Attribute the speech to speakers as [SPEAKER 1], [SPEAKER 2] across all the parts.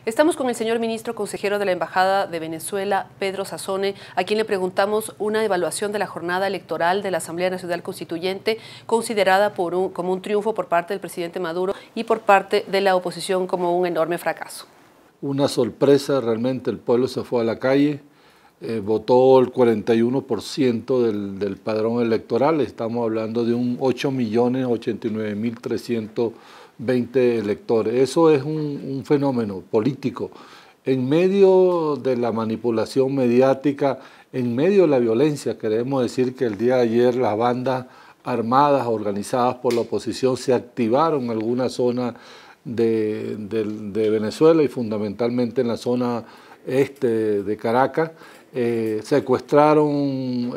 [SPEAKER 1] Estamos con el señor ministro consejero de la Embajada de Venezuela, Pedro Sassone, a quien le preguntamos una evaluación de la jornada electoral de la Asamblea Nacional Constituyente, considerada como un triunfo por parte del presidente Maduro y por parte de la oposición como un enorme fracaso.
[SPEAKER 2] Una sorpresa, realmente el pueblo se fue a la calle, votó el 41% del padrón electoral, estamos hablando de un 8.089.320 electores. Eso es un fenómeno político. En medio de la manipulación mediática, en medio de la violencia, queremos decir que el día de ayer las bandas armadas organizadas por la oposición se activaron en alguna zona de Venezuela y fundamentalmente en la zona este de Caracas. Secuestraron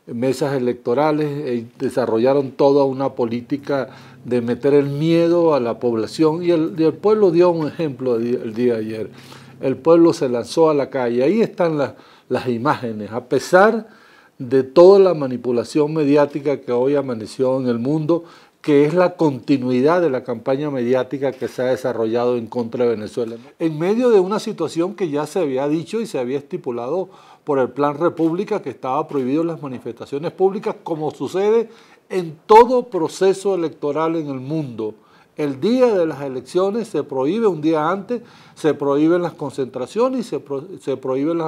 [SPEAKER 2] mesas electorales, desarrollaron toda una política de meter el miedo a la población y el pueblo dio un ejemplo el día de ayer. El pueblo se lanzó a la calle, ahí están las imágenes, a pesar de toda la manipulación mediática que hoy amaneció en el mundo, que es la continuidad de la campaña mediática que se ha desarrollado en contra de Venezuela. En medio de una situación que ya se había dicho y se había estipulado por el Plan República, que estaba prohibido las manifestaciones públicas, como sucede en todo proceso electoral en el mundo. El día de las elecciones se prohíbe, un día antes, se prohíben las concentraciones y se prohíben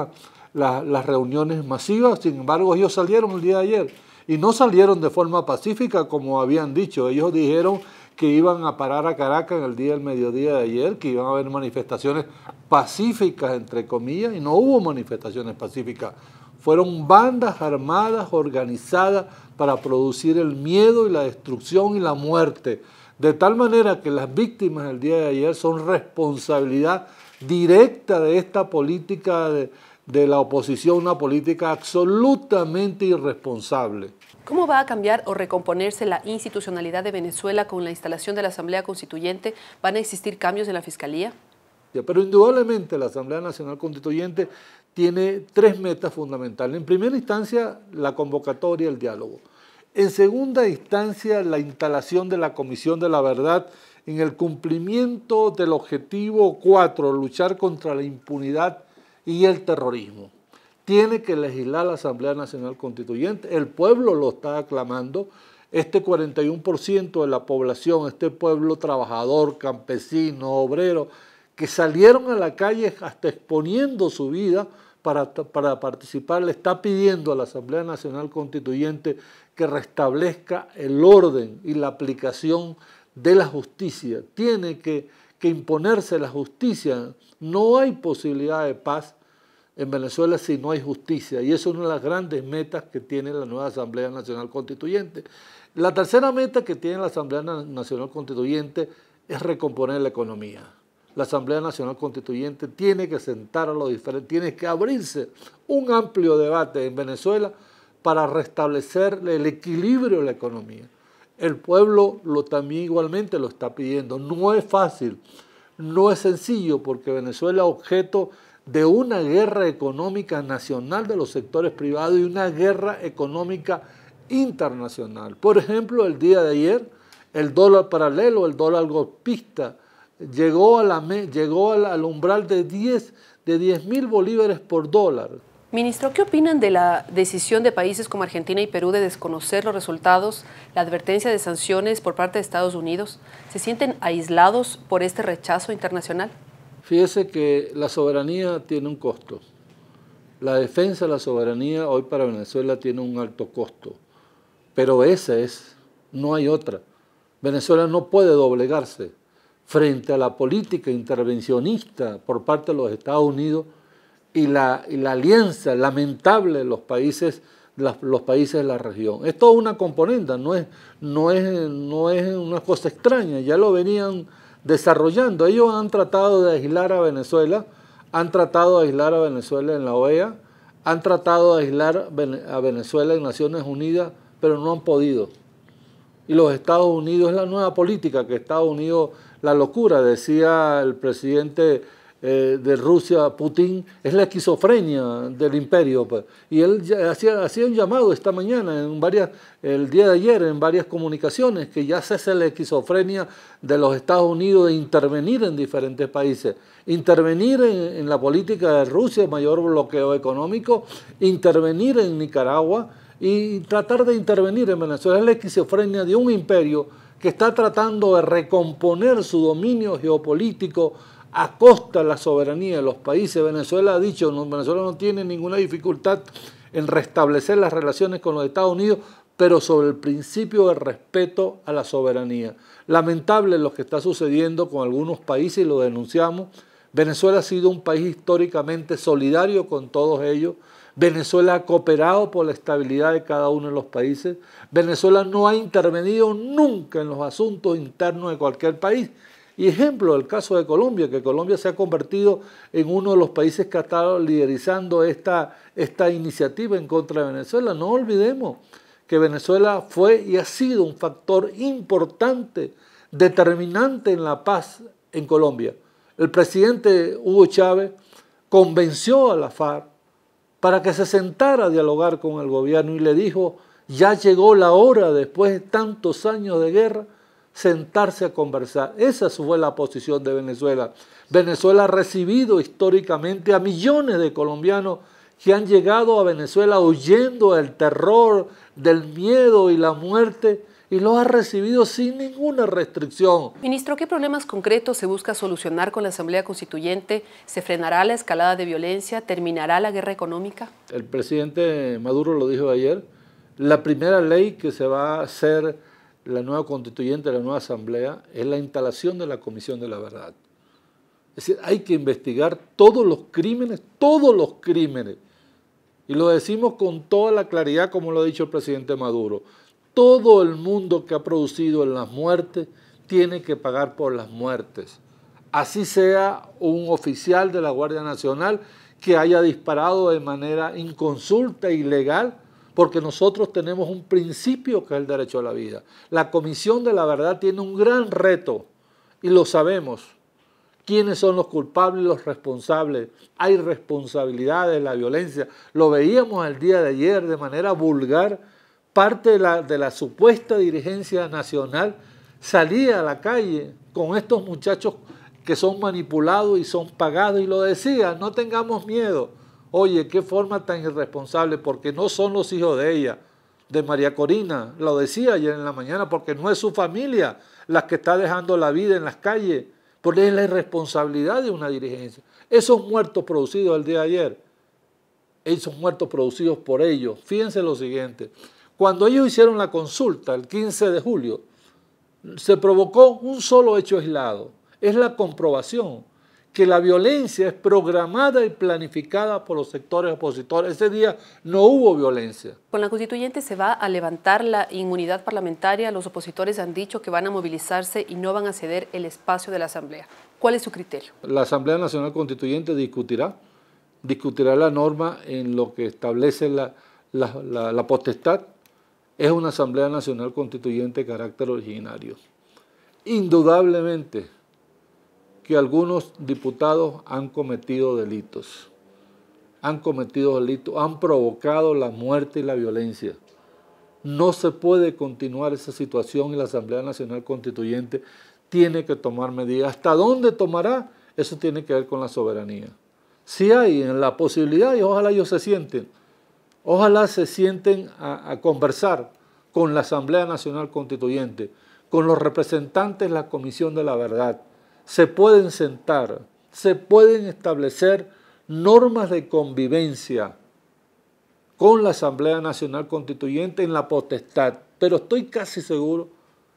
[SPEAKER 2] las reuniones masivas. Sin embargo, ellos salieron el día de ayer. Y no salieron de forma pacífica como habían dicho. Ellos dijeron que iban a parar a Caracas en el día del mediodía de ayer, que iban a haber manifestaciones pacíficas, entre comillas, y no hubo manifestaciones pacíficas. Fueron bandas armadas organizadas para producir el miedo y la destrucción y la muerte. De tal manera que las víctimas del día de ayer son responsabilidad directa de esta política de la oposición, una política absolutamente irresponsable.
[SPEAKER 1] ¿Cómo va a cambiar o recomponerse la institucionalidad de Venezuela con la instalación de la Asamblea Constituyente? ¿Van a existir cambios en la Fiscalía?
[SPEAKER 2] Pero indudablemente la Asamblea Nacional Constituyente tiene tres metas fundamentales. En primera instancia, la convocatoria, el diálogo. En segunda instancia, la instalación de la Comisión de la Verdad en el cumplimiento del objetivo 4, luchar contra la impunidad y el terrorismo. Tiene que legislar la Asamblea Nacional Constituyente, el pueblo lo está aclamando, este 41% de la población, este pueblo trabajador, campesino, obrero, que salieron a la calle hasta exponiendo su vida para participar, le está pidiendo a la Asamblea Nacional Constituyente que restablezca el orden y la aplicación de la justicia. Tiene que imponerse la justicia. No hay posibilidad de paz en Venezuela si no hay justicia, y eso es una de las grandes metas que tiene la nueva Asamblea Nacional Constituyente. La tercera meta que tiene la Asamblea Nacional Constituyente es recomponer la economía. La Asamblea Nacional Constituyente tiene que sentar a los diferentes, tiene que abrirse un amplio debate en Venezuela para restablecer el equilibrio de la economía. El pueblo también igualmente lo está pidiendo. No es fácil, no es sencillo, porque Venezuela es objeto de una guerra económica nacional de los sectores privados y una guerra económica internacional. Por ejemplo, el día de ayer, el dólar paralelo, el dólar golpista, llegó al umbral de 10.000 bolívares por dólar.
[SPEAKER 1] Ministro, ¿qué opinan de la decisión de países como Argentina y Perú de desconocer los resultados, la advertencia de sanciones por parte de Estados Unidos? ¿Se sienten aislados por este rechazo internacional?
[SPEAKER 2] Fíjese que la soberanía tiene un costo. La defensa de la soberanía hoy para Venezuela tiene un alto costo, pero esa es, no hay otra. Venezuela no puede doblegarse frente a la política intervencionista por parte de los Estados Unidos y la alianza lamentable de los países de la región. Es toda una componente, no es una cosa extraña, ya lo venían desarrollando. Ellos han tratado de aislar a Venezuela, han tratado de aislar a Venezuela en la OEA, han tratado de aislar a Venezuela en Naciones Unidas, pero no han podido. Y los Estados Unidos, es la nueva política que Estados Unidos, la locura, decía el presidente de Rusia, Putin, es la esquizofrenia del imperio. Pues. Y él hacía un llamado esta mañana, el día de ayer, en varias comunicaciones, que ya cese la esquizofrenia de los Estados Unidos de intervenir en diferentes países. Intervenir en la política de Rusia, mayor bloqueo económico, intervenir en Nicaragua y tratar de intervenir en Venezuela. Es la esquizofrenia de un imperio que está tratando de recomponer su dominio geopolítico a costa de la soberanía de los países. Venezuela ha dicho, Venezuela no tiene ninguna dificultad en restablecer las relaciones con los Estados Unidos, pero sobre el principio de respeto a la soberanía. Lamentable lo que está sucediendo con algunos países y lo denunciamos. Venezuela ha sido un país históricamente solidario con todos ellos. Venezuela ha cooperado por la estabilidad de cada uno de los países. Venezuela no ha intervenido nunca en los asuntos internos de cualquier país. Y ejemplo, el caso de Colombia, que Colombia se ha convertido en uno de los países que ha estado liderizando esta iniciativa en contra de Venezuela. No olvidemos que Venezuela fue y ha sido un factor importante, determinante en la paz en Colombia. El presidente Hugo Chávez convenció a la FARC para que se sentara a dialogar con el gobierno y le dijo, ya llegó la hora, después de tantos años de guerra, sentarse a conversar. Esa fue la posición de Venezuela. Venezuela ha recibido históricamente a millones de colombianos que han llegado a Venezuela huyendo del terror, del miedo y la muerte, y los ha recibido sin ninguna restricción.
[SPEAKER 1] Ministro, ¿qué problemas concretos se busca solucionar con la Asamblea Constituyente? ¿Se frenará la escalada de violencia? ¿Terminará la guerra económica?
[SPEAKER 2] El presidente Maduro lo dijo ayer, la primera ley que se va a hacer la nueva constituyente, la nueva asamblea, es la instalación de la Comisión de la Verdad. Es decir, hay que investigar todos los crímenes, y lo decimos con toda la claridad como lo ha dicho el presidente Maduro. Todo el mundo que ha producido en las muertes tiene que pagar por las muertes. Así sea un oficial de la Guardia Nacional que haya disparado de manera inconsulta e ilegal, porque nosotros tenemos un principio que es el derecho a la vida. La Comisión de la Verdad tiene un gran reto y lo sabemos. ¿Quiénes son los culpables y los responsables? Hay responsabilidad de la violencia. Lo veíamos el día de ayer de manera vulgar. Parte de la supuesta dirigencia nacional salía a la calle con estos muchachos que son manipulados y son pagados y lo decía, no tengamos miedo. Oye, qué forma tan irresponsable, porque no son los hijos de ella, de María Corina, lo decía ayer en la mañana, porque no es su familia la que está dejando la vida en las calles, porque es la irresponsabilidad de una dirigencia. Esos muertos producidos el día de ayer, esos muertos producidos por ellos, fíjense lo siguiente, cuando ellos hicieron la consulta el 15 de julio, se provocó un solo hecho aislado, es la comprobación que la violencia es programada y planificada por los sectores opositores. Ese día no hubo violencia.
[SPEAKER 1] Con la constituyente se va a levantar la inmunidad parlamentaria. Los opositores han dicho que van a movilizarse y no van a ceder el espacio de la Asamblea. ¿Cuál es su criterio?
[SPEAKER 2] La Asamblea Nacional Constituyente discutirá la norma en lo que establece la potestad. Es una Asamblea Nacional Constituyente de carácter originario. Indudablemente que algunos diputados han cometido delitos, han provocado la muerte y la violencia. No se puede continuar esa situación y la Asamblea Nacional Constituyente tiene que tomar medidas. ¿Hasta dónde tomará? Eso tiene que ver con la soberanía. Si hay en la posibilidad, y ojalá ellos se sienten a conversar con la Asamblea Nacional Constituyente, con los representantes de la Comisión de la Verdad, se pueden sentar, se pueden establecer normas de convivencia con la Asamblea Nacional Constituyente en la potestad, pero estoy casi seguro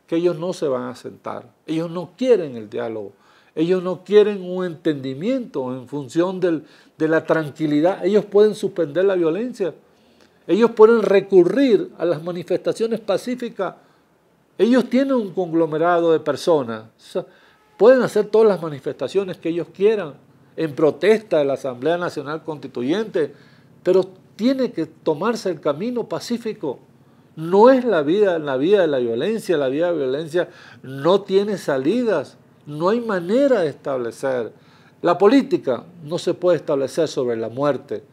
[SPEAKER 2] que ellos no se van a sentar, ellos no quieren el diálogo, ellos no quieren un entendimiento en función de la tranquilidad, ellos pueden suspender la violencia, ellos pueden recurrir a las manifestaciones pacíficas, ellos tienen un conglomerado de personas, pueden hacer todas las manifestaciones que ellos quieran en protesta de la Asamblea Nacional Constituyente, pero tiene que tomarse el camino pacífico. No es la vía de la violencia, la vía de la violencia no tiene salidas, no hay manera de establecer. La política no se puede establecer sobre la muerte.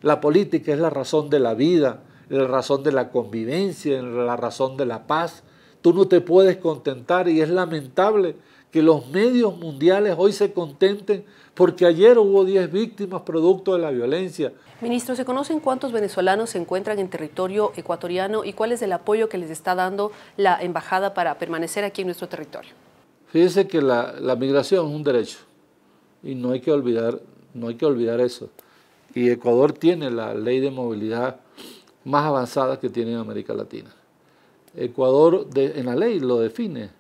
[SPEAKER 2] La política es la razón de la vida, la razón de la convivencia, la razón de la paz. Tú no te puedes contentar y es lamentable que los medios mundiales hoy se contenten porque ayer hubo 10 víctimas producto de la violencia.
[SPEAKER 1] Ministro, ¿se conocen cuántos venezolanos se encuentran en territorio ecuatoriano y cuál es el apoyo que les está dando la embajada para permanecer aquí en nuestro territorio?
[SPEAKER 2] Fíjense que la migración es un derecho y no hay que olvidar eso. Y Ecuador tiene la ley de movilidad más avanzada que tiene en América Latina. Ecuador en la ley lo define.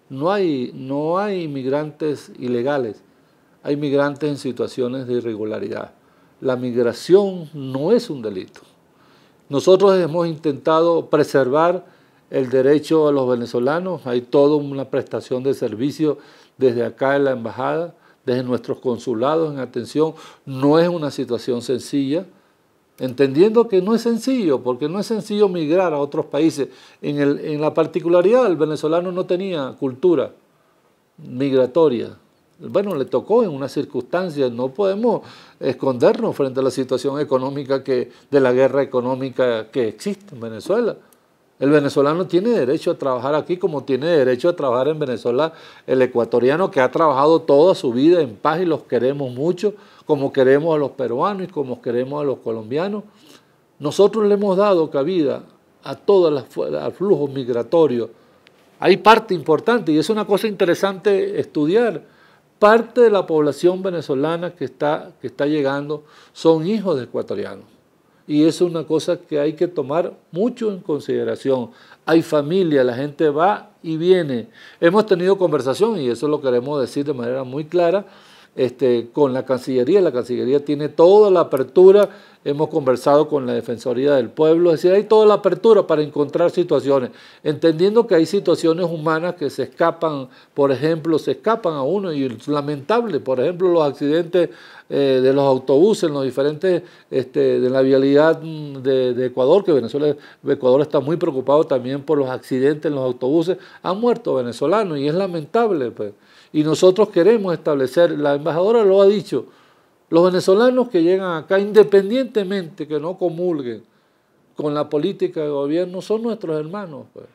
[SPEAKER 2] No hay inmigrantes ilegales, hay migrantes en situaciones de irregularidad. La migración no es un delito. Nosotros hemos intentado preservar el derecho a los venezolanos. Hay toda una prestación de servicio desde acá en la embajada, desde nuestros consulados en atención. No es una situación sencilla, entendiendo que no es sencillo, porque no es sencillo migrar a otros países. En la particularidad, el venezolano no tenía cultura migratoria. Bueno, le tocó en una circunstancia, no podemos escondernos frente a la situación económica de la guerra económica que existe en Venezuela. El venezolano tiene derecho a trabajar aquí como tiene derecho a trabajar en Venezuela el ecuatoriano que ha trabajado toda su vida en paz y los queremos mucho, como queremos a los peruanos y como queremos a los colombianos. Nosotros le hemos dado cabida a al flujo migratorio. Hay parte importante y es una cosa interesante estudiar. Parte de la población venezolana que está llegando son hijos de ecuatorianos. Y eso es una cosa que hay que tomar mucho en consideración. Hay familia, la gente va y viene. Hemos tenido conversación, y eso lo queremos decir de manera muy clara, con la Cancillería. La Cancillería tiene toda la apertura. Hemos conversado con la Defensoría del Pueblo, es decir, hay toda la apertura para encontrar situaciones, entendiendo que hay situaciones humanas que se escapan, por ejemplo, se escapan a uno y es lamentable, por ejemplo, los accidentes de los autobuses en los diferentes, de la vialidad de Ecuador, que Ecuador está muy preocupado también por los accidentes en los autobuses, han muerto venezolanos y es lamentable, pues. Y nosotros queremos establecer, la embajadora lo ha dicho, los venezolanos que llegan acá, independientemente que no comulguen con la política de gobierno, son nuestros hermanos, pues.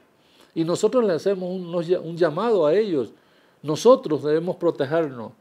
[SPEAKER 2] Y nosotros le hacemos un llamado a ellos. Nosotros debemos protegernos.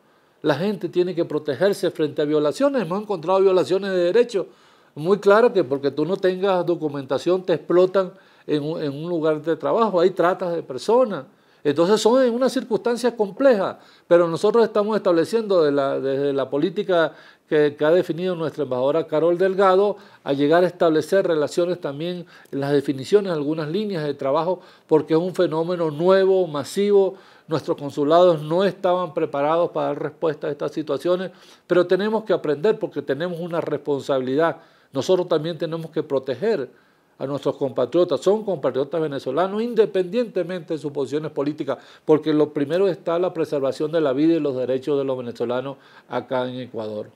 [SPEAKER 2] La gente tiene que protegerse frente a violaciones. Hemos encontrado violaciones de derechos. Muy claro que porque tú no tengas documentación te explotan en un lugar de trabajo. Hay tratas de personas. Entonces son en una circunstancia compleja, pero nosotros estamos estableciendo desde la política que ha definido nuestra embajadora Carol Delgado, a llegar a establecer relaciones también en las definiciones, algunas líneas de trabajo, porque es un fenómeno nuevo, masivo. Nuestros consulados no estaban preparados para dar respuesta a estas situaciones, pero tenemos que aprender porque tenemos una responsabilidad. Nosotros también tenemos que proteger a nuestros compatriotas, son compatriotas venezolanos independientemente de sus posiciones políticas, porque lo primero está la preservación de la vida y los derechos de los venezolanos acá en Ecuador.